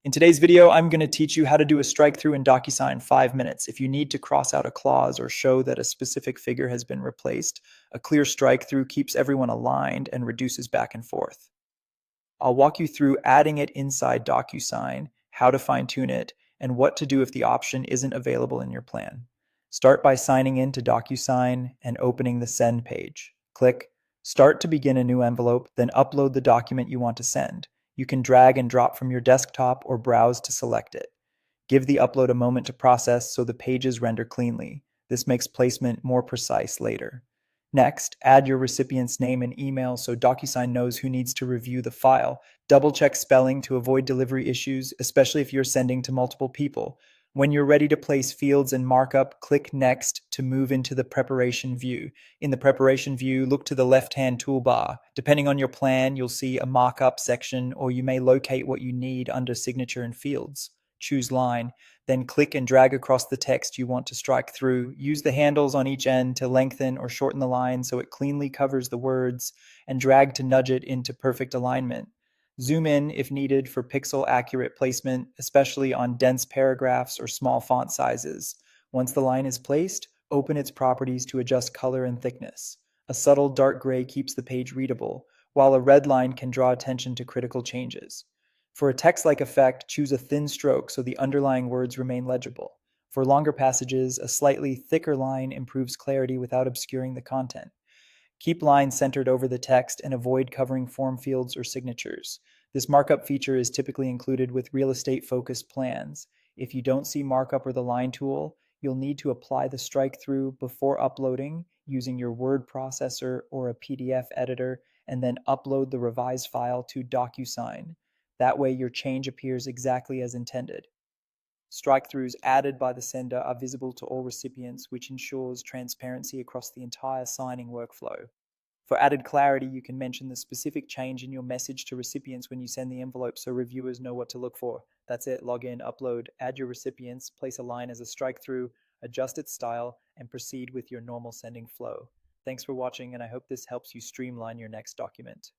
In today's video, I'm going to teach you how to do a strike through in Docusign in 5 minutes. If you need to cross out a clause or show that a specific figure has been replaced, a clear strike through keeps everyone aligned and reduces back and forth. I'll walk you through adding it inside Docusign, how to fine tune it, and what to do if the option isn't available in your plan. Start by signing in to Docusign and opening the Send page. Click Start to begin a new envelope, then upload the document you want to send. You can drag and drop from your desktop or browse to select it. Give the upload a moment to process so the pages render cleanly. This makes placement more precise later. Next, add your recipient's name and email so Docusign knows who needs to review the file. Double check spelling to avoid delivery issues, especially if you're sending to multiple people. When you're ready to place fields and markup, click Next to move into the preparation view. In the preparation view, look to the left-hand toolbar. Depending on your plan, you'll see a markup section, or you may locate what you need under Signature and Fields. Choose Line, then click and drag across the text you want to strike through. Use the handles on each end to lengthen or shorten the line so it cleanly covers the words, and drag to nudge it into perfect alignment. Zoom in if needed for pixel accurate placement, especially on dense paragraphs or small font sizes. Once the line is placed, open its properties to adjust color and thickness. A subtle dark gray keeps the page readable, while a red line can draw attention to critical changes. For a text-like effect, choose a thin stroke so the underlying words remain legible. For longer passages, a slightly thicker line improves clarity without obscuring the content. Keep lines centered over the text and avoid covering form fields or signatures. This markup feature is typically included with real estate-focused plans. If you don't see markup or the line tool, you'll need to apply the strike through before uploading using your word processor or a PDF editor, and then upload the revised file to Docusign. That way your change appears exactly as intended. Strike-throughs added by the sender are visible to all recipients, which ensures transparency across the entire signing workflow. For added clarity, you can mention the specific change in your message to recipients when you send the envelope so reviewers know what to look for. That's it. Log in, upload, add your recipients, place a line as a strike-through, adjust its style, and proceed with your normal sending flow. Thanks for watching, and I hope this helps you streamline your next document.